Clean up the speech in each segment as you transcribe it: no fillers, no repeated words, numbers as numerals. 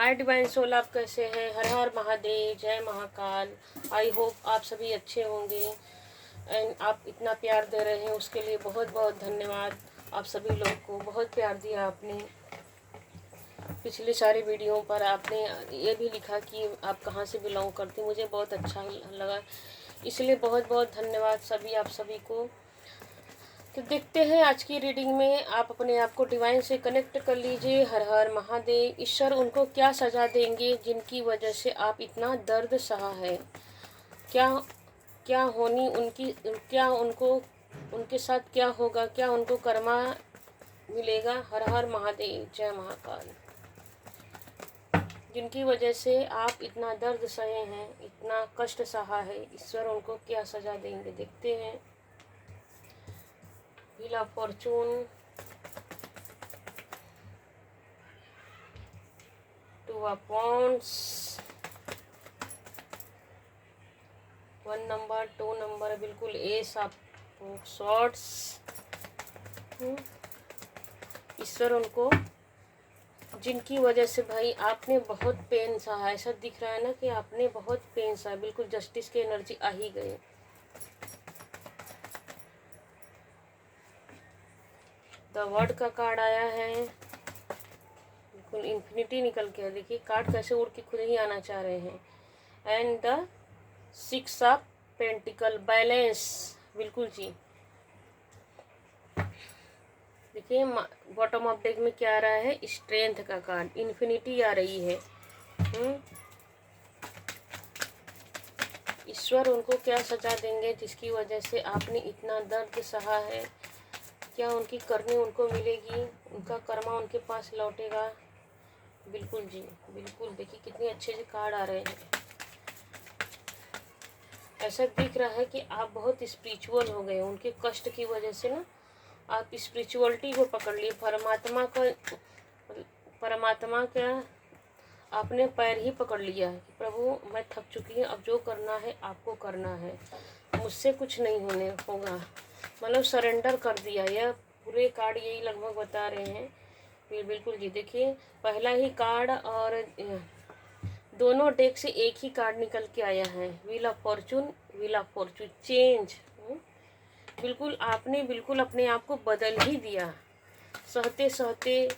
हाय divine soul, आप कैसे हैं? हर हर महादेव, जय महाकाल। आई होप आप सभी अच्छे होंगे एंड आप इतना प्यार दे रहे हैं उसके लिए बहुत बहुत धन्यवाद। आप सभी लोग को बहुत प्यार दिया आपने। पिछले सारे वीडियो पर आपने ये भी लिखा कि आप कहाँ से बिलोंग करते, मुझे बहुत अच्छा लगा, इसलिए बहुत बहुत धन्यवाद सभी आप सभी को। तो देखते हैं आज की रीडिंग में, आप अपने आप को डिवाइन से कनेक्ट कर लीजिए। हर हर महादेव। ईश्वर उनको क्या सज़ा देंगे जिनकी वजह से आप इतना दर्द सहा है? क्या क्या होनी उनकी, क्या उनको उनके साथ क्या होगा? क्या उनको कर्मा मिलेगा? हर हर महादेव, जय महाकाल। जिनकी वजह से आप इतना दर्द सहे हैं, इतना कष्ट सहा है, ईश्वर उनको क्या सज़ा देंगे? देखते हैं। Wheel of Fortune, two of wands, 1 number, 2 number, बिल्कुल एस ऑफ सॉर्ड्स। ईश्वर उनको, जिनकी वजह से भाई आपने बहुत पेन सहा, ऐसा दिख रहा है ना कि आपने बहुत पेन सहा, बिल्कुल जस्टिस की एनर्जी आ ही गई। द वर्ड का कार्ड आया है, बिल्कुल इन्फिनिटी निकल के है। देखिए कार्ड कैसे उड़ के खुद ही आना चाह रहे हैं। And the 6 of pentacle, balance, बिल्कुल जी। देखिए बॉटम ऑफ डेक में क्या आ रहा है? स्ट्रेंथ का कार्ड, इन्फिनिटी आ रही है। ईश्वर उनको क्या सजा देंगे जिसकी वजह से आपने इतना दर्द सहा है? क्या उनकी करनी उनको मिलेगी? उनका कर्मा उनके पास लौटेगा? बिल्कुल जी, बिल्कुल। देखिए कितने अच्छे से कार्ड आ रहे हैं। ऐसा दिख रहा है कि आप बहुत स्पिरिचुअल हो गए उनके कष्ट की वजह से ना। आप स्पिरिचुअलिटी को पकड़ लिए, परमात्मा का आपने पैर ही पकड़ लिया है कि प्रभु मैं थक चुकी हूँ, अब जो करना है आपको करना है, मुझसे कुछ नहीं होगा। मतलब सरेंडर कर दिया। यह पूरे कार्ड यही लगभग बता रहे हैं। फिर बिल्कुल जी, देखिए पहला ही कार्ड और दोनों डेक से एक ही कार्ड निकल के आया है, wheel of Fortune, wheel of Fortune, change. बिल्कुल आपने बिल्कुल अपने आप को बदल ही दिया। सहते सहते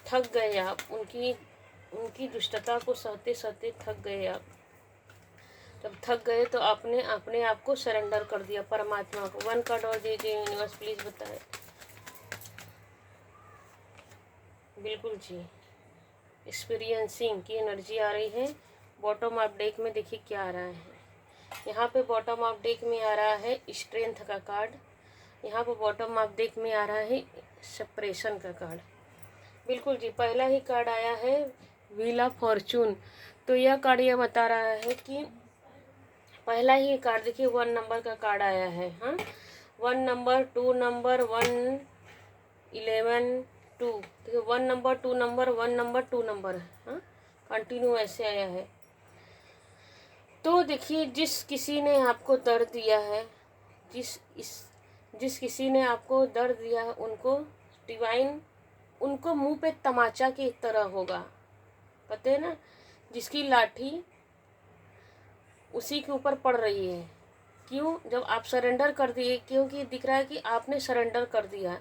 थक गए आप, उनकी दुष्टता को सहते सहते थक गए आप। जब थक गए तो आपने अपने आप को सरेंडर कर दिया परमात्मा को। 1 कार्ड और दीजिए यूनिवर्स, प्लीज बताएं। बिल्कुल जी, एक्सपीरियंसिंग की एनर्जी आ रही है। बॉटम ऑफ डेक में देखिए क्या आ रहा है। यहाँ पे बॉटम ऑफ डेक में आ रहा है स्ट्रेंथ का कार्ड। यहाँ पे बॉटम ऑफ डेक में आ रहा है सेपरेशन का कार्ड। बिल्कुल जी, पहला ही कार्ड आया है व्हील ऑफ फॉर्चून। तो यह कार्ड यह बता रहा है कि पहला ही कार्ड देखिए 1 नंबर का कार्ड आया है। हाँ, 1 नंबर, 2 नंबर, 1, 11, 2। देखिए 1 नंबर, 2 नंबर, 1 नंबर, 2 नंबर है। हाँ, कंटिन्यू ऐसे आया है। तो देखिए जिस किसी ने आपको दर्द दिया है, जिस किसी ने आपको दर्द दिया है, उनको डिवाइन, उनको मुंह पे तमाचा की तरह होगा। पता है ना, जिसकी लाठी उसी के ऊपर पड़ रही है। क्यों? जब आप सरेंडर कर दिए, क्योंकि दिख रहा है कि आपने सरेंडर कर दिया।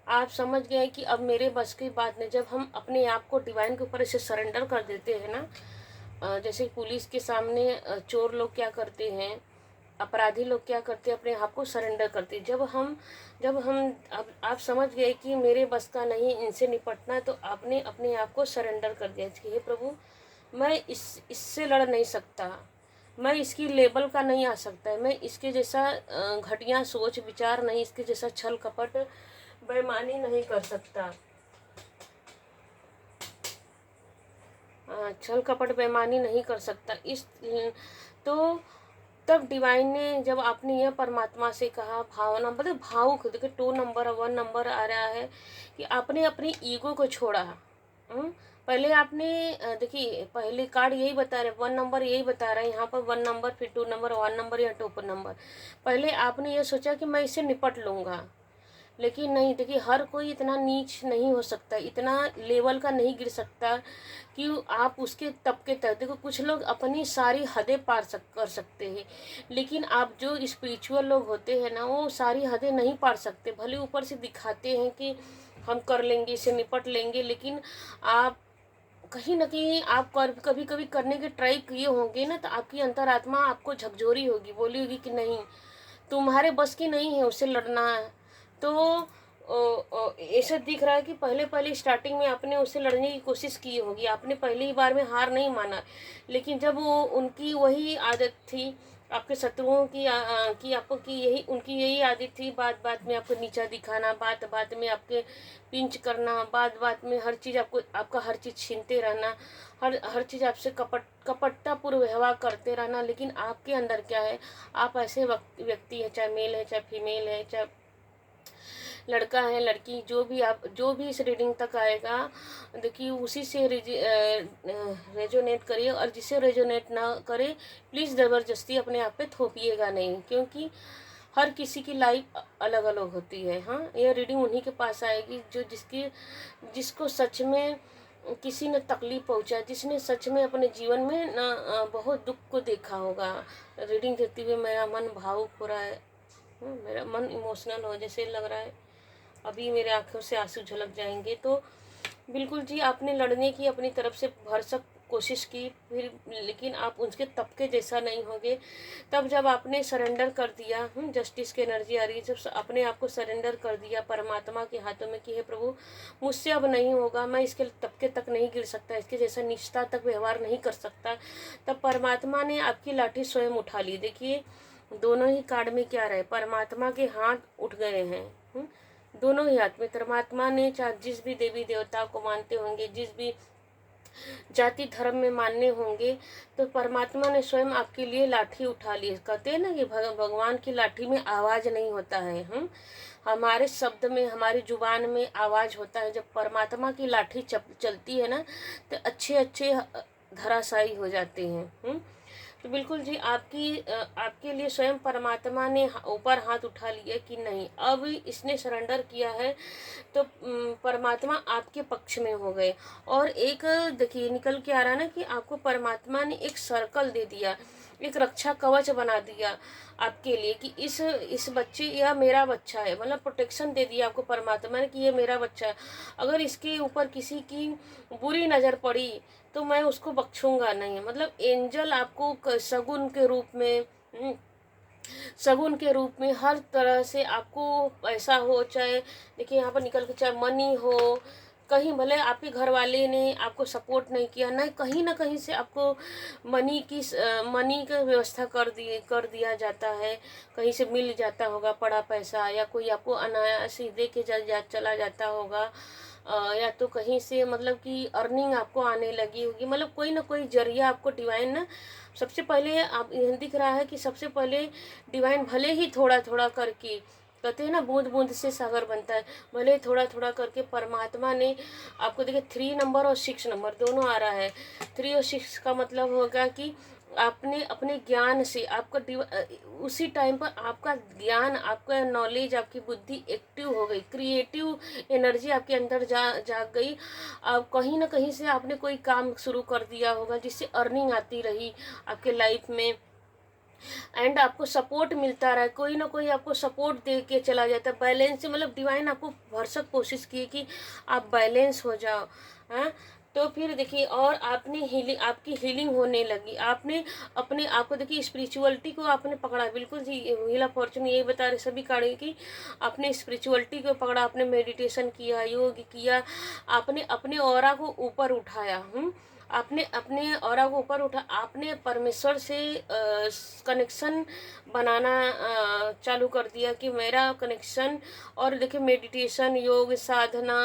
आप समझ गए कि अब मेरे बस की बात नहीं। जब हम अपने आप को डिवाइन के ऊपर ऐसे सरेंडर कर देते हैं ना, जैसे पुलिस के सामने चोर लोग क्या करते हैं, अपराधी लोग क्या करते हैं, अपने आप को सरेंडर करते हैं। जब हम अब आप समझ गए कि मेरे बस का नहीं इनसे निपटना, तो आपने अपने आप को सरेंडर कर दिया कि हे प्रभु मैं इससे लड़ नहीं सकता, मैं इसकी लेवल का नहीं आ सकता है, मैं इसके जैसा घटिया सोच विचार नहीं, इसके जैसा छल कपट बेईमानी नहीं कर सकता। छल कपट बेईमानी नहीं कर सकता। तो तब डिवाइन ने, जब आपने यह परमात्मा से कहा, भावना मतलब भावुक, देखिए 2 नंबर और 1 नंबर आ रहा है कि आपने अपनी ईगो को छोड़ा। पहले आपने देखिए पहले कार्ड यही बता रहे, 1 नंबर यही बता रहा है यहाँ पर, 1 नंबर, फिर 2 नंबर, 1 नंबर या 2 नंबर। पहले आपने ये सोचा कि मैं इससे निपट लूँगा, लेकिन नहीं, देखिए हर कोई इतना नीच नहीं हो सकता, इतना लेवल का नहीं गिर सकता कि आप उसके तबके तक। देखो कुछ लोग अपनी सारी हदें कर सकते हैं, लेकिन आप जो स्पिरिचुअल लोग होते हैं ना, वो सारी हदें नहीं पार सकते। भले ऊपर से दिखाते हैं कि हम कर लेंगे, इससे निपट लेंगे, लेकिन आप कहीं ना कहीं आप कभी कभी करने के ट्राई किए होंगे ना, तो आपकी अंतरात्मा आपको झकझोरी होगी, बोली होगी कि नहीं, तुम्हारे बस की नहीं है उससे लड़ना है। तो ऐसा दिख रहा है कि पहले पहले स्टार्टिंग में आपने उससे लड़ने की कोशिश की होगी, आपने पहली ही बार में हार नहीं माना, लेकिन जब वो उनकी वही आदत थी आपके शत्रुओं की आपको की यही उनकी यही आदत थी, बात बात में आपको नीचा दिखाना, बात बात में आपके पिंच करना, बात बात में हर चीज़ आपका हर चीज़ छीनते रहना, हर चीज़ आपसे कपटतापूर्व व्यवहार करते रहना। लेकिन आपके अंदर क्या है, आप ऐसे व्यक्ति है, चाहे मेल है चाहे फीमेल है, चाहे लड़का है लड़की, जो भी इस रीडिंग तक आएगा, देखिए उसी से रेजोनेट करिए, और जिसे रेजोनेट ना करे प्लीज़ ज़बरदस्ती अपने आप पे थोपिएगा नहीं, क्योंकि हर किसी की लाइफ अलग अलग होती है। हाँ, यह रीडिंग उन्हीं के पास आएगी जो जिसको सच में किसी ने तकलीफ पहुंचा, जिसने सच में अपने जीवन में ना बहुत दुख को देखा होगा। रीडिंग देखते हुए मेरा मन भावुक हो रहा है, मेरा मन इमोशनल हो जैसे लग रहा है, अभी मेरे आंखों से आंसू झलक जाएंगे। तो बिल्कुल जी, आपने लड़ने की अपनी तरफ से भरसक कोशिश की, फिर लेकिन आप उसके तबके जैसा नहीं होगे। तब जब आपने सरेंडर कर दिया, जस्टिस की एनर्जी आ रही है, जब अपने आप को सरेंडर कर दिया परमात्मा के हाथों में कि हे प्रभु, मुझसे अब नहीं होगा, मैं इसके तबके तक नहीं गिर सकता, इसके जैसा निष्ठा तक व्यवहार नहीं कर सकता, तब परमात्मा ने आपकी लाठी स्वयं उठा ली। देखिए दोनों ही कार्ड में क्या रहे, परमात्मा के हाथ उठ गए हैं, दोनों ही हाथ में। परमात्मा ने चाहे जिस भी देवी देवता को मानते होंगे, जिस भी जाति धर्म में मानने होंगे, तो परमात्मा ने स्वयं आपके लिए लाठी उठा ली। कहते हैं ना कि भगवान की लाठी में आवाज नहीं होता है, हमारे शब्द में, हमारी जुबान में आवाज होता है। जब परमात्मा की लाठी चलती है ना, तो अच्छे अच्छे धराशायी हो जाते हैं। तो बिल्कुल जी, आपके लिए स्वयं परमात्मा ने ऊपर हाथ उठा लिया कि नहीं, अब इसने सरेंडर किया है, तो परमात्मा आपके पक्ष में हो गए। और एक देखिए निकल के आ रहा ना कि आपको परमात्मा ने एक सर्कल दे दिया, एक रक्षा कवच बना दिया आपके लिए कि इस बच्चे, यह मेरा बच्चा है, मतलब प्रोटेक्शन दे दिया आपको परमात्मा ने कि ये मेरा बच्चा है। अगर इसके ऊपर किसी की बुरी नज़र पड़ी तो मैं उसको बख्शूंगा नहीं। मतलब एंजल आपको सगुन के रूप में हर तरह से आपको पैसा हो, चाहे देखिए यहाँ पर निकल के, चाहे मनी हो, कहीं भले आपके घर वाले ने आपको सपोर्ट नहीं किया, ना कहीं से आपको मनी का व्यवस्था कर दिया जाता है, कहीं से मिल जाता होगा पड़ा पैसा, या कोई आपको अनायास ही दे के चला जाता होगा, या तो कहीं से मतलब कि अर्निंग आपको आने लगी होगी, मतलब कोई ना कोई जरिया आपको डिवाइन ना, सबसे पहले आप यह दिख रहा है कि सबसे पहले डिवाइन भले ही थोड़ा थोड़ा करके, कहते हैं ना बूंद बूंद से सागर बनता है, भले थोड़ा थोड़ा करके परमात्मा ने आपको, देखिए 3 नंबर और 6 नंबर दोनों आ रहा है। 3 और 6 का मतलब होगा कि आपने अपने ज्ञान से उसी टाइम पर आपका ज्ञान, आपका नॉलेज, आपकी बुद्धि एक्टिव हो गई, क्रिएटिव एनर्जी आपके अंदर जाग गई। अब कहीं ना कहीं से आपने कोई काम शुरू कर दिया होगा जिससे अर्निंग आती रही आपके लाइफ में, एंड आपको सपोर्ट मिलता रहा, कोई ना कोई आपको सपोर्ट दे के चला जाता है। बैलेंस से मतलब डिवाइन आपको भरसक कोशिश की कि आप बैलेंस हो जाओ। हाँ, तो फिर देखिए, और आपकी हीलिंग होने लगी। आपने अपने आप को, देखिए स्पिरिचुअलिटी को आपने पकड़ा, बिल्कुल जी, व्हील ऑफ फॉर्चून यही बता रहे सभी कार्ड की, आपने स्पिरिचुअलिटी को पकड़ा, आपने मेडिटेशन किया, योग किया, आपने अपने ऑरा को ऊपर उठाया। आपने अपने ऑरा को ऊपर उठा, आपने परमेश्वर से कनेक्शन बनाना चालू कर दिया कि मेरा कनेक्शन, और देखिए मेडिटेशन, योग, साधना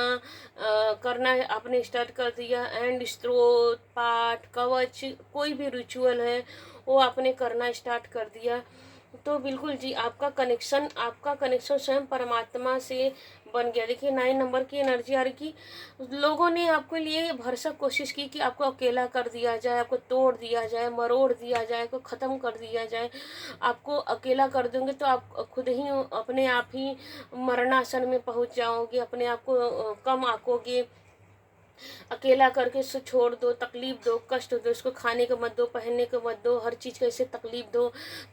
करना आपने स्टार्ट कर दिया, एंड स्तोत्र, पाठ, कवच, कोई भी रिचुअल है वो आपने करना स्टार्ट कर दिया। तो बिल्कुल जी, आपका कनेक्शन स्वयं परमात्मा से बन गया। देखिए 9 नंबर की एनर्जी आ रही कि लोगों ने आपके लिए भरसक कोशिश की कि आपको अकेला कर दिया जाए, आपको तोड़ दिया जाए, मरोड़ दिया जाए, को ख़त्म कर दिया जाए। आपको अकेला कर देंगे तो आप खुद ही अपने आप ही मरणासन में पहुंच जाओगे, अपने आप को कम आकोगे। अकेला करके उसको छोड़ दो, तकलीफ दो, कष्ट दो, उसको खाने को मत दो, पहनने को मत दो, हर चीज़ का ऐसे तकलीफ दो,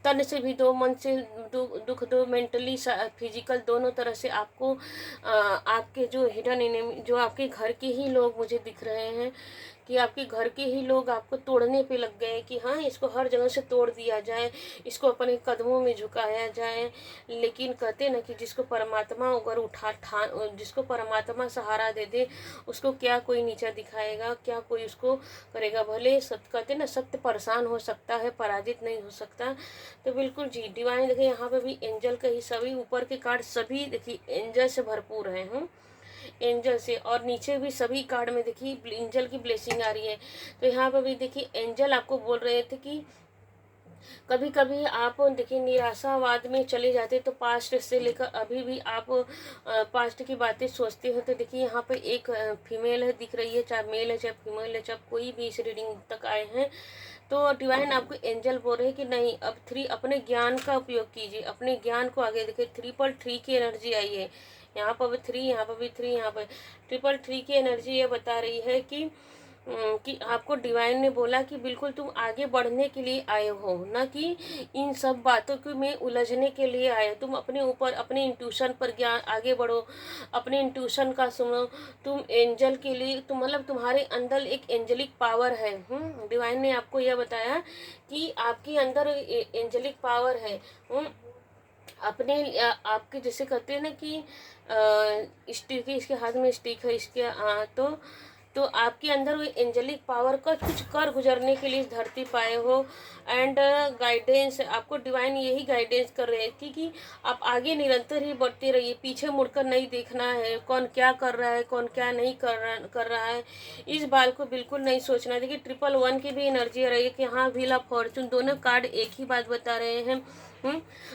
तन से भी दो, मन से दुख दो, मेंटली फिजिकल दोनों तरह से आपको आपके जो हिडन एनिमी, जो आपके घर के ही लोग मुझे दिख रहे हैं कि आपके घर के ही लोग आपको तोड़ने पे लग गए कि हाँ इसको हर जगह से तोड़ दिया जाए, इसको अपने कदमों में झुकाया जाए। लेकिन कहते ना कि जिसको परमात्मा अगर जिसको परमात्मा सहारा दे दे उसको क्या कोई नीचा दिखाएगा, क्या कोई उसको करेगा। भले सत्य कहते ना सत्य परेशान हो सकता है, पराजित नहीं हो सकता। तो बिल्कुल जी डिवाइन देखिए यहाँ पे भी एंजल का ही सभी ऊपर के कार्ड सभी देखिए एंजल से भरपूर है। एंजल से, और नीचे भी सभी कार्ड में देखिए एंजल की ब्लेसिंग आ रही है। तो यहाँ पर भी देखिए एंजल आपको बोल रहे थे कि कभी कभी आप देखिए निराशावाद में चले जाते तो पास्ट से लेकर अभी भी आप पास्ट की बातें सोचते हो। तो देखिए यहाँ पे एक फीमेल है दिख रही है, चाहे मेल है चाहे फीमेल है, चाहे कोई भी इस रीडिंग तक आए हैं तो डिवाइन आपको एंजल बोल रहे हैं कि नहीं अब 3 अपने ज्ञान का उपयोग कीजिए, अपने ज्ञान को आगे देखिए। 333 की एनर्जी आई है, यहाँ पर भी 3, यहाँ पर भी 3, यहाँ पर 333 की एनर्जी ये बता रही है कि आपको डिवाइन ने बोला कि बिल्कुल तुम आगे बढ़ने के लिए आए हो, ना कि इन सब बातों को में उलझने के लिए आए हो। तुम अपने ऊपर अपने इंट्यूशन पर ज्ञान आगे बढ़ो, अपने इंट्यूशन का सुनो। तुम एंजल के लिए तुम मतलब तुम्हारे अंदर एक एंजलिक पावर है। डिवाइन ने आपको यह बताया कि आपके अंदर एंजलिक पावर है। अपने आपके जैसे कहते हैं ना कि स्टिक, इसके हाथ में स्टिक है, इसके तो आपके अंदर वो एंजलिक पावर का कुछ कर गुजरने के लिए इस धरती पाए हो। एंड गाइडेंस आपको डिवाइन यही गाइडेंस कर रहे थे कि आप आगे निरंतर ही बढ़ते रहिए, पीछे मुड़कर नहीं देखना है कौन क्या कर रहा है, कौन क्या नहीं कर रहा है, इस बात को बिल्कुल नहीं सोचना है। देखिए 111 की भी एनर्जी रही है कि हाँ व्हील ऑफ फॉर्चून, दोनों कार्ड एक ही बात बता रहे हैं।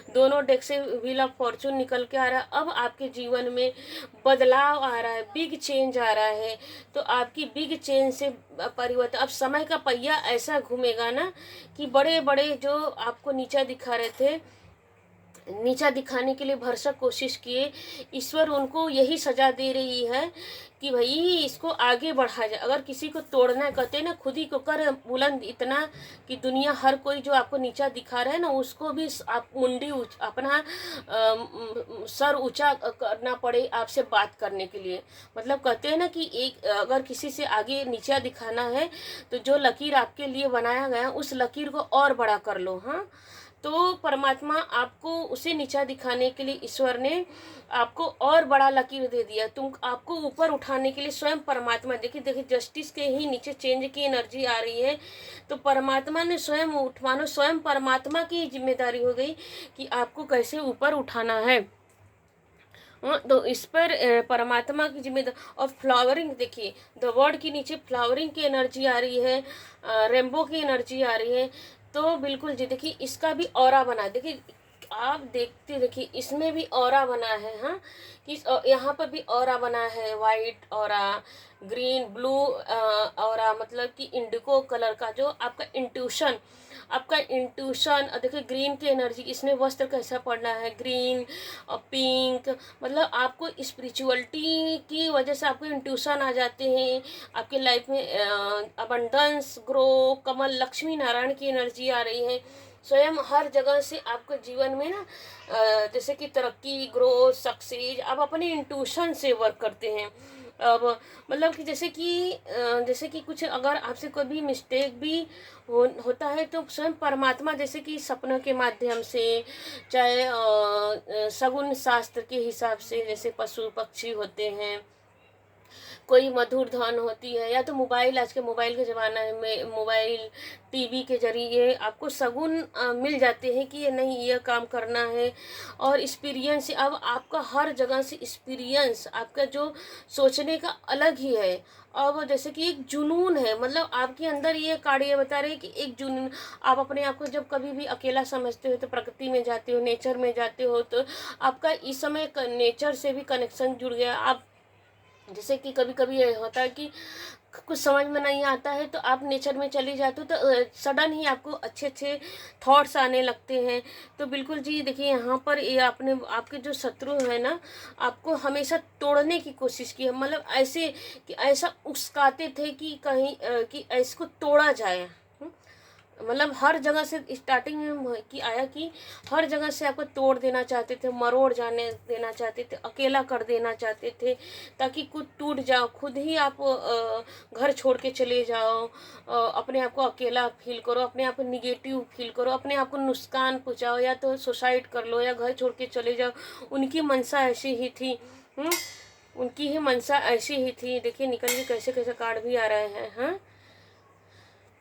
दोनों डेक से व्हील ऑफ फॉर्चून निकल के आ रहा है। अब आपके जीवन में बदलाव आ रहा है, बिग चेंज आ रहा है। तो आपकी बिग चेंज से परिवर्तन, अब समय का पहिया ऐसा घूमेगा ना कि बड़े बड़े जो आपको नीचा दिखा रहे थे, नीचा दिखाने के लिए भरसक कोशिश किए, ईश्वर उनको यही सजा दे रही है कि भाई इसको आगे बढ़ा जाए। अगर किसी को तोड़ना कहते ना खुद ही को कर बुलंद इतना कि दुनिया हर कोई जो आपको नीचा दिखा रहा है ना उसको भी आप मुंडी अपना सर ऊंचा करना पड़े आपसे बात करने के लिए। मतलब कहते हैं ना कि एक अगर किसी से आगे नीचा दिखाना है तो जो लकीर आपके लिए बनाया गया उस लकीर को और बड़ा कर लो। हाँ तो परमात्मा आपको उसे नीचा दिखाने के लिए ईश्वर ने आपको और बड़ा लकीर दे दिया। तुम आपको ऊपर उठाने के लिए स्वयं परमात्मा, देखिए जस्टिस के ही नीचे चेंज की एनर्जी आ रही है। तो परमात्मा ने स्वयं मानो स्वयं परमात्मा की जिम्मेदारी हो गई कि आपको कैसे ऊपर उठाना है। तो इस पर परमात्मा की जिम्मेदारी। और फ्लावरिंग देखिए द वर्ड के नीचे फ्लावरिंग की एनर्जी आ रही है, रेनबो की एनर्जी आ रही है। तो बिल्कुल जी देखिए इसका भी ऑरा बना, देखिए आप देखते देखिए इसमें भी ऑरा बना है। हाँ कि यहाँ पर भी ऑरा बना है, white aura, green blue aura, मतलब कि इंडिगो कलर का जो आपका इंट्यूशन, आपका इंट्यूशन। देखिए ग्रीन की एनर्जी, इसमें वस्त्र कैसा पड़ना है, ग्रीन और पिंक, मतलब आपको स्पिरिचुअलिटी की वजह से आपको इंट्यूशन आ जाते हैं। आपके लाइफ में अबंडेंस, ग्रो, कमल, लक्ष्मी नारायण की एनर्जी आ रही है। स्वयं हर जगह से आपके जीवन में ना जैसे कि तरक्की, ग्रोथ, सक्सेस, आप अपने इंट्यूशन से वर्क करते हैं। अब मतलब कि जैसे कि कुछ अगर आपसे कोई भी मिस्टेक भी होता है तो स्वयं परमात्मा जैसे कि सपनों के माध्यम से, चाहे सगुन शास्त्र के हिसाब से, जैसे पशु पक्षी होते हैं कोई मधुर ध्वन होती है, या तो मोबाइल, आज के मोबाइल के ज़माना में मोबाइल टीवी के जरिए आपको शगुन मिल जाते हैं कि ये नहीं ये काम करना है। और एक्सपीरियंस अब आपका हर जगह से एक्सपीरियंस आपका जो सोचने का अलग ही है। अब जैसे कि एक जुनून है, मतलब आपके अंदर ये कार्य बता रहे हैं कि एक जुनून, आप अपने आप को जब कभी भी अकेला समझते हो तो प्रकृति में जाते हो, नेचर में जाते हो, तो आपका इस समय नेचर से भी कनेक्शन जुड़ गया। आप जैसे कि कभी कभी ये होता है कि कुछ समझ में नहीं आता है तो आप नेचर में चले जाते हो तो सडन ही आपको अच्छे अच्छे थॉट्स आने लगते हैं। तो बिल्कुल जी देखिए, यहाँ पर ये आपने आपके जो शत्रु है ना, आपको हमेशा तोड़ने की कोशिश की है, मतलब ऐसे कि ऐसा उकसाते थे कि कहीं कि इसको तोड़ा जाए। मतलब हर जगह से स्टार्टिंग में कि आया कि हर जगह से आपको तोड़ देना चाहते थे, मरोड़ जाने देना चाहते थे, अकेला कर देना चाहते थे, ताकि खुद टूट जाओ, खुद ही आप घर छोड़ के चले जाओ, अपने आप को अकेला फील करो, अपने आप को निगेटिव फील करो, अपने आप को नुकसान पहुँचाओ, या तो सुसाइड कर लो या घर छोड़ के चले जाओ। उनकी मंशा ऐसी ही थी। उनकी ही मंशा ऐसी ही थी। देखिए निकल के कैसे कैसे कार्ड भी आ रहे हैं। हाँ,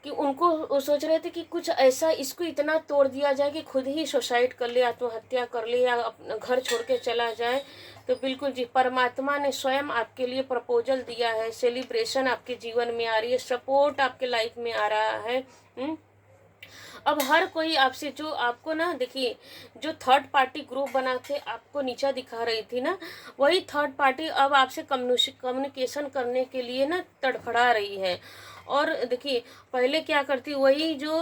कि उनको वो सोच रहे थे कि कुछ ऐसा इसको इतना तोड़ दिया जाए कि खुद ही सुसाइड कर ले, आत्महत्या कर ले, या अपना घर छोड़ के चला जाए। तो बिल्कुल जी, परमात्मा ने स्वयं आपके लिए प्रपोजल दिया है, सेलिब्रेशन आपके जीवन में आ रही है, सपोर्ट आपके लाइफ में आ रहा है। अब हर कोई आपसे, जो आपको ना देखिए, जो थर्ड पार्टी ग्रुप बना के आपको नीचा दिखा रही थी ना, वही थर्ड पार्टी अब आपसे कम्युनिकेशन करने के लिए ना तड़फड़ा रही है। और देखिए पहले क्या करती, वही जो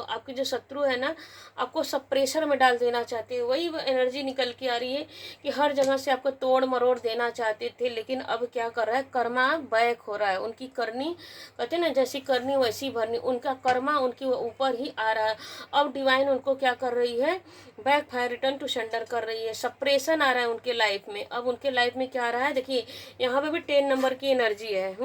आपके जो शत्रु है ना, आपको सब प्रेशर में डाल देना चाहते हैं। वही एनर्जी निकल के आ रही है कि हर जगह से आपको तोड़ मरोड़ देना चाहते थे, लेकिन अब क्या कर रहा है, कर्मा बैक हो रहा है। उनकी करनी, कहते ना, जैसी करनी वैसी भरनी, उनका कर्मा उनके ऊपर ही आ रहा है। अब डिवाइन उनको क्या कर रही है, backfire, return to sender कर रही है। सप्रेशन आ रहा है उनके लाइफ में। अब उनके लाइफ में क्या आ रहा है, देखिए यहाँ पे भी 10 नंबर की एनर्जी है।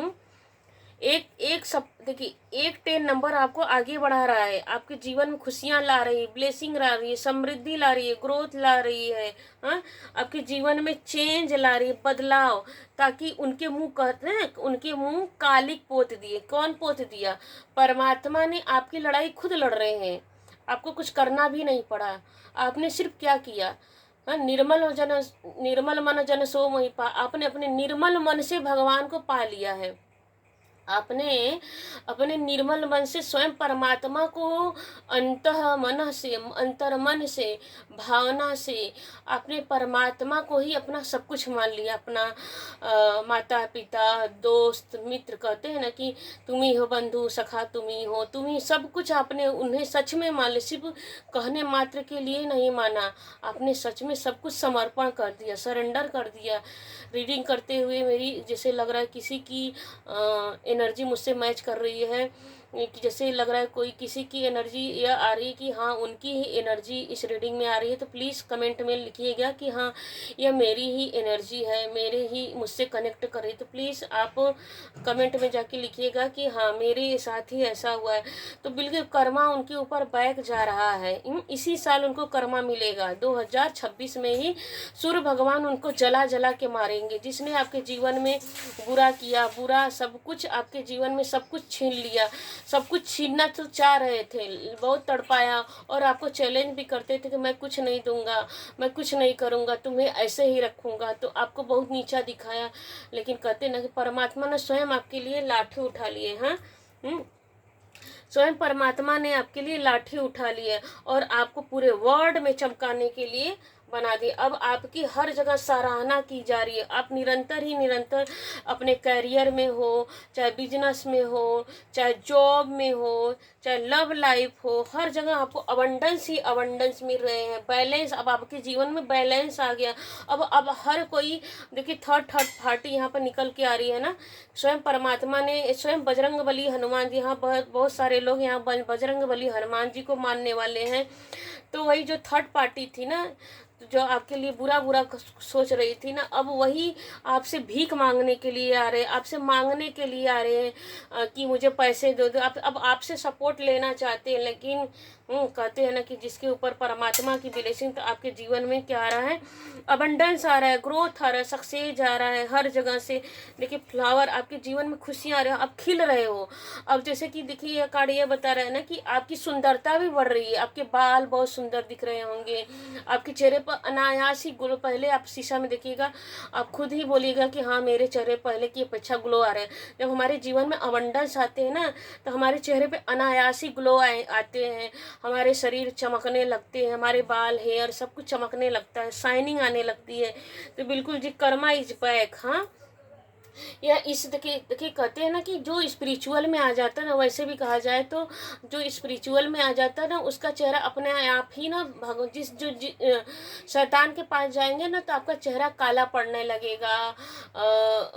देखिए एक 10 नंबर आपको आगे बढ़ा रहा है, आपके जीवन में खुशियां ला रही है, ब्लेसिंग ला रही है, समृद्धि ला रही है, ग्रोथ ला रही है। हाँ, आपके जीवन में चेंज ला रही है, बदलाव। ताकि उनके मुंह, कहते हैं उनके मुंह कालिक पोत दिए। कौन पोत दिया? परमात्मा ने। आपकी लड़ाई खुद लड़ रहे हैं, आपको कुछ करना भी नहीं पड़ा। आपने सिर्फ क्या किया, हाँ, निर्मल मन जन सो मोहि पा। आपने अपने निर्मल मन से भगवान को पा लिया है। आपने अपने निर्मल मन से स्वयं परमात्मा को अंतर मन से भावना से आपने परमात्मा को ही अपना सब कुछ मान लिया। अपना माता पिता दोस्त मित्र, कहते हैं ना कि तुम ही हो बंधु सखा, तुम ही हो, तुम ही सब कुछ। आपने उन्हें सच में मान लिया, सिर्फ कहने मात्र के लिए नहीं माना, आपने सच में सब कुछ समर्पण कर दिया, सरेंडर कर दिया। रीडिंग करते हुए मेरी जैसे लग रहा है किसी की एनर्जी मुझसे मैच कर रही है, कि जैसे लग रहा है कोई किसी की एनर्जी यह आ रही है कि हाँ उनकी ही एनर्जी इस रीडिंग में आ रही है। तो प्लीज़ कमेंट में लिखिएगा कि हाँ यह मेरी ही एनर्जी है, मेरे ही मुझसे कनेक्ट कर रही। तो प्लीज़ आप कमेंट में जाके लिखिएगा कि हाँ मेरे साथ ही ऐसा हुआ है। तो बिल्कुल कर्मा उनके ऊपर बैक जा रहा है। इसी साल उनको कर्मा मिलेगा, 2026 में ही सूर्य भगवान उनको जला जला के मारेंगे। जिसने आपके जीवन में बुरा किया, बुरा सब कुछ आपके जीवन में सब कुछ छीन लिया, सब कुछ छीनना तो चाह रहे थे, बहुत तड़पाया और आपको चैलेंज भी करते थे कि मैं कुछ नहीं दूंगा, मैं कुछ नहीं करूंगा, तुम्हें ऐसे ही रखूंगा। तो आपको बहुत नीचा दिखाया, लेकिन कहते ना कि परमात्मा ने स्वयं आपके लिए लाठी उठा लिए। हाँ, स्वयं परमात्मा ने आपके लिए लाठी उठा ली है और आपको पूरे वर्ल्ड में चमकाने के लिए बना दी। अब आपकी हर जगह सराहना की जा रही है। आप निरंतर अपने करियर में हो, चाहे बिजनेस में हो, चाहे जॉब में हो, चाहे लव लाइफ हो, हर जगह आपको अबंडेंस ही अबंडेंस मिल रहे हैं। बैलेंस, अब आपके जीवन में बैलेंस आ गया। अब हर कोई देखिए थर्ड पार्टी यहाँ पर निकल के आ रही है ना। स्वयं परमात्मा ने, स्वयं बजरंग बली हनुमान जी, यहाँ बहुत सारे लोग यहाँ बजरंग बली हनुमान जी को मानने वाले हैं। तो वही जो थर्ड पार्टी थी ना, तो जो आपके लिए बुरा बुरा सोच रही थी ना, अब वही आपसे भीख मांगने के लिए आ रहे, आपसे मांगने के लिए आ रहे हैं कि मुझे पैसे दो दो। आप अब आपसे सपोर्ट लेना चाहते हैं, लेकिन कहते हैं ना कि जिसके ऊपर परमात्मा की ब्लेसिंग, तो आपके जीवन में क्या आ रहा है, अबंडेंस आ रहा है, ग्रोथ आ रहा है, सक्सेस आ रहा है हर जगह से। देखिए फ्लावर, आपके जीवन में खुशियाँ आ रही है, आप खिल रहे हो। अब जैसे कि देखिए यह कार्ड ये बता रहा है ना कि आपकी सुंदरता भी बढ़ रही है, आपके बाल बहुत सुंदर दिख रहे होंगे, आपके चेहरे पर अनायास ही ग्लो, पहले आप शीशा में देखिएगा, आप खुद ही बोलिएगा कि हाँ मेरे चेहरे पहले की अपेक्षा ग्लो आ रहे हैं। जब हमारे जीवन में अबंडेंस आते हैं ना, तो हमारे चेहरे पे अनायास ही ग्लो आते हैं, हमारे शरीर चमकने लगते हैं, हमारे बाल हेयर सब कुछ चमकने लगता है, शाइनिंग आने लगती है। तो बिल्कुल जी, कर्मा इज बैक। हाँ, या इस देखिए कहते हैं ना कि जो स्पिरिचुअल में आ जाता है ना, वैसे भी कहा जाए तो जो स्पिरिचुअल में आ जाता है ना, उसका चेहरा अपने आप ही ना शैतान के पास जाएंगे ना, तो आपका चेहरा काला पड़ने लगेगा,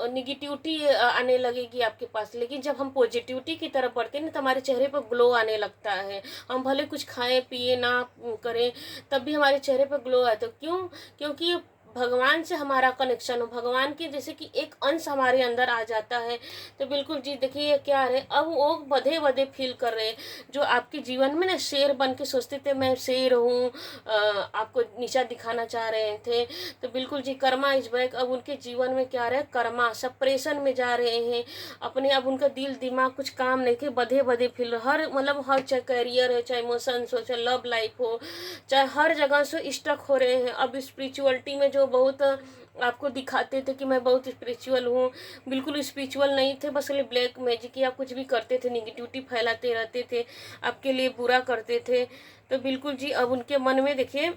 निगेटिविटी आने लगेगी आपके पास। लेकिन जब हम पॉजिटिविटी की तरफ बढ़ते हैं ना, तो हमारे चेहरे पर ग्लो आने लगता है। हम भले कुछ खाएं पिए ना करें, तब भी हमारे चेहरे पर ग्लो आए। तो क्यों? क्योंकि भगवान से हमारा कनेक्शन हो, भगवान के जैसे कि एक अंश हमारे अंदर आ जाता है। तो बिल्कुल जी देखिए ये क्या है, अब वो बधे बधे फील कर रहे हैं। जो आपके जीवन में ना शेर बन के सोचते थे मैं शेर हूँ, आपको नीचा दिखाना चाह रहे थे, तो बिल्कुल जी कर्मा इज बैक। अब उनके जीवन में क्या रहे, कर्मा सप्रेशन में जा रहे हैं अपने। अब उनका दिल दिमाग कुछ काम नहीं थे, बधे बधे फील हर मतलब हर, चाहे करियर हो, चाहे इमोशंस हो, चाहे लव लाइफ हो, चाहे हर जगह से स्टक हो रहे हैं। अब स्पिरिचुअलिटी में जो बहुत आपको दिखाते थे कि मैं बहुत स्पिरिचुअल हूँ, बिल्कुल स्पिरिचुअल नहीं थे, बस ये ब्लैक मैजिक या कुछ भी करते थे, निगेटिविटी फैलाते रहते थे, आपके लिए बुरा करते थे। तो बिल्कुल जी अब उनके मन में देखिए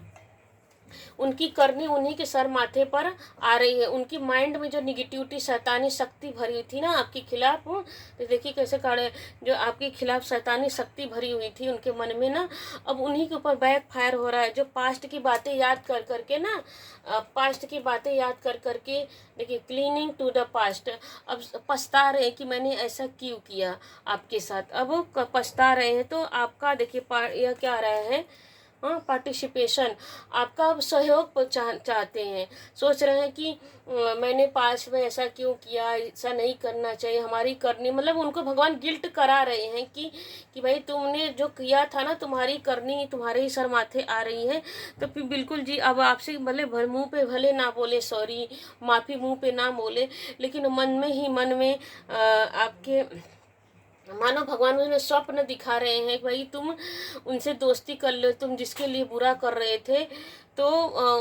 उनकी करनी उन्हीं के सर माथे पर आ रही है। उनकी माइंड में जो निगेटिविटी शैतानी शक्ति भरी हुई थी ना आपके खिलाफ, तो देखिए कैसे खड़े, जो आपके खिलाफ शैतानी शक्ति भरी हुई थी उनके मन में ना, अब उन्हीं के ऊपर बैक फायर हो रहा है। जो पास्ट की बातें याद कर करके ना, पास्ट की बातें याद कर करके, देखिए क्लीनिंग टू द पास्ट, अब पछता रहे हैं कि मैंने ऐसा क्यों किया आपके साथ, अब वो पछता रहे हैं। तो आपका देखिए यह क्या रहा है, हाँ पार्टिसिपेशन, आपका अब सहयोग चाहते हैं, सोच रहे हैं कि मैंने पास में ऐसा क्यों किया, ऐसा नहीं करना चाहिए, हमारी करनी, मतलब उनको भगवान गिल्ट करा रहे हैं कि भाई तुमने जो किया था ना, तुम्हारी करनी तुम्हारे ही सर माथे आ रही है। तो फिर बिल्कुल जी अब आपसे भले मुँह पे भले ना बोले सॉरी, माफ़ी मुँह पे ना बोले, लेकिन मन में ही मन में आपके मानो भगवान उन्हें स्वप्न दिखा रहे हैं, भाई तुम उनसे दोस्ती कर लो, तुम जिसके लिए बुरा कर रहे थे। तो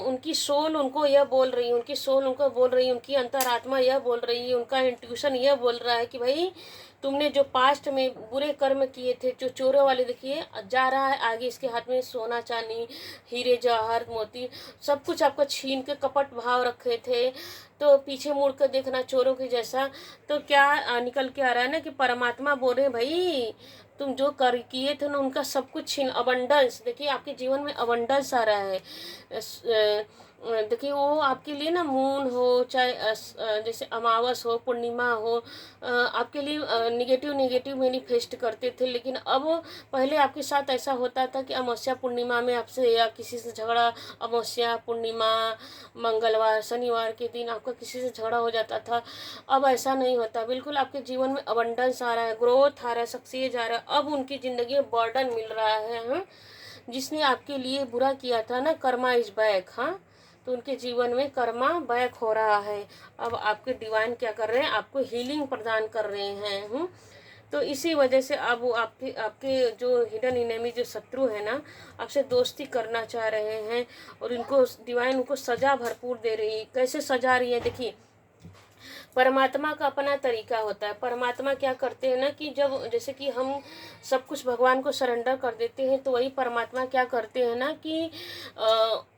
उनकी सोल उनको यह बोल रही है, उनकी सोल उनको बोल रही है, उनकी अंतरात्मा यह बोल रही है, उनका इंट्यूशन यह बोल रहा है कि भाई तुमने जो पास्ट में बुरे कर्म किए थे, जो चोरों वाले देखिए जा रहा है आगे, इसके हाथ में सोना चांदी हीरे जवाहर मोती सब कुछ आपको छीन के कपट भाव रखे थे, तो पीछे मुड़ कर देखना चोरों की जैसा। तो क्या निकल के आ रहा है ना कि परमात्मा बोल रहे हैं भाई तुम जो कर किए थे ना, उनका सब कुछ छीन, अबंडेंस देखिए आपके जीवन में अबंडेंस आ रहा है। देखिए वो आपके लिए ना मून हो, चाहे जैसे अमावस हो, पूर्णिमा हो, आपके लिए निगेटिव निगेटिव मैनिफेस्ट करते थे। लेकिन अब पहले आपके साथ ऐसा होता था कि अमावस्या पूर्णिमा में आपसे या किसी से झगड़ा, अमावस्या पूर्णिमा मंगलवार शनिवार के दिन आपका किसी से झगड़ा हो जाता था। अब ऐसा नहीं होता, बिल्कुल आपके जीवन में अबंडेंस आ रहा है, ग्रोथ आ रहा है, सक्सेस आ रहा है। अब उनकी ज़िंदगी में बर्डन मिल रहा है। जिसने आपके लिए बुरा किया था ना, कर्मा इज बैक। हाँ, तो उनके जीवन में कर्मा बैक हो रहा है। अब आपके डिवाइन क्या कर रहे हैं, आपको हीलिंग प्रदान कर रहे हैं। तो इसी वजह से अब वो आपके आपके जो हिडन इनेमी, जो शत्रु है ना, आपसे दोस्ती करना चाह रहे हैं, और इनको डिवाइन उनको सज़ा भरपूर दे रही है। कैसे सजा रही है देखिए, परमात्मा का अपना तरीका होता है। परमात्मा क्या करते हैं ना कि जब जैसे कि हम सब कुछ भगवान को सरेंडर कर देते हैं, तो वही परमात्मा क्या करते हैं ना कि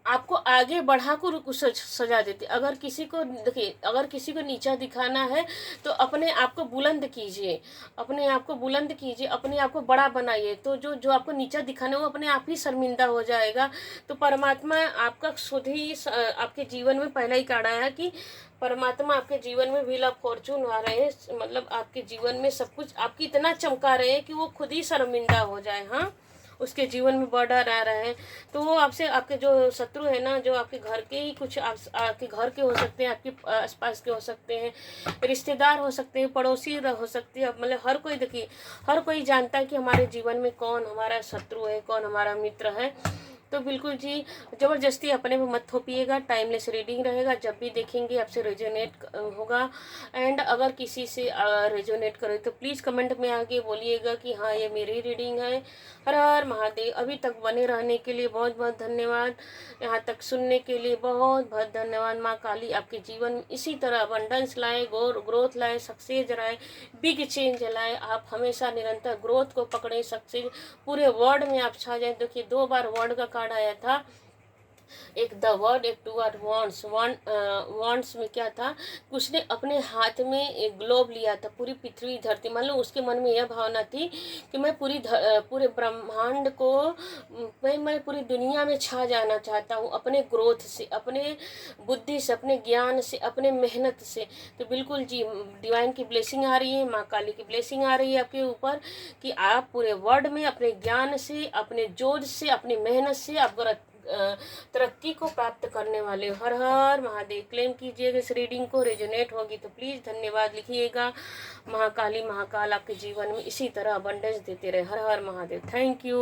आपको आगे बढ़ा कर सजा देते। अगर किसी को देखिए, अगर किसी को नीचा दिखाना है तो अपने आप को बुलंद कीजिए, अपने आप को बुलंद कीजिए, अपने आप को बड़ा बनाइए, तो जो जो आपको नीचा दिखाना है वो अपने आप ही शर्मिंदा हो जाएगा। तो परमात्मा आपका खुद ही आपके जीवन में पहला ही काढ़ा है कि परमात्मा आपके जीवन में व्हील ऑफ फॉर्चून आ रहे हैं, मतलब आपके जीवन में सब कुछ आपकी इतना चमका रहे हैं कि वो खुद ही शर्मिंदा हो जाए। हाँ, उसके जीवन में बर्डन आ रहे हैं, तो वो आपसे, आपके जो शत्रु है ना, जो आपके घर के ही कुछ आपके घर के हो सकते हैं, आपके आसपास के हो सकते हैं, रिश्तेदार हो सकते हैं, पड़ोसी हो सकते हैं, मतलब हर कोई, देखिए हर कोई जानता है कि हमारे जीवन में कौन हमारा शत्रु है, कौन हमारा मित्र है। तो बिल्कुल जी, ज़बरदस्ती अपने में मत थोपिएगा, टाइमलेस रीडिंग रहेगा, जब भी देखेंगे आपसे रेजोनेट होगा। एंड अगर किसी से रेजोनेट करे तो प्लीज़ कमेंट में आके बोलिएगा कि हाँ ये मेरी रीडिंग है। हर हर महादेव। अभी तक बने रहने के लिए बहुत बहुत धन्यवाद, यहाँ तक सुनने के लिए बहुत बहुत धन्यवाद। माँ काली आपके जीवन में इसी तरह अबंडेंस लाए, ग्रोथ लाए, सक्सेस लाए, बिग चेंज लाए। आप हमेशा निरंतर ग्रोथ को पकड़े, सक्सेस पूरे वर्ल्ड में आप छा जाए। देखिए 2 बार वर्ल्ड का कार्ड आया था, एक द वर्ड, एक टू वर्ड वॉन्ट्स। वॉन्ट्स में क्या था, उसने अपने हाथ में एक ग्लोब लिया था, पूरी पृथ्वी धरती, मान लो उसके मन में यह भावना थी कि मैं पूरे ब्रह्मांड को, मैं पूरी दुनिया में छा जाना चाहता हूँ, अपने ग्रोथ से, अपने बुद्धि से, अपने ज्ञान से, अपने मेहनत से। तो बिल्कुल जी, डिवाइन की ब्लेसिंग आ रही है, माँ काली की ब्लेसिंग आ रही है आपके ऊपर कि आप पूरे वर्ल्ड में अपने ज्ञान से, अपने जोर से, अपनी मेहनत से आप तरक्की को प्राप्त करने वाले। हर हर महादेव। क्लेम कीजिएगा इस रीडिंग को, रेजोनेट होगी तो प्लीज़ धन्यवाद लिखिएगा। महाकाली महाकाल आपके जीवन में इसी तरह अबंडेंस देते रहे। हर हर महादेव। Thank you.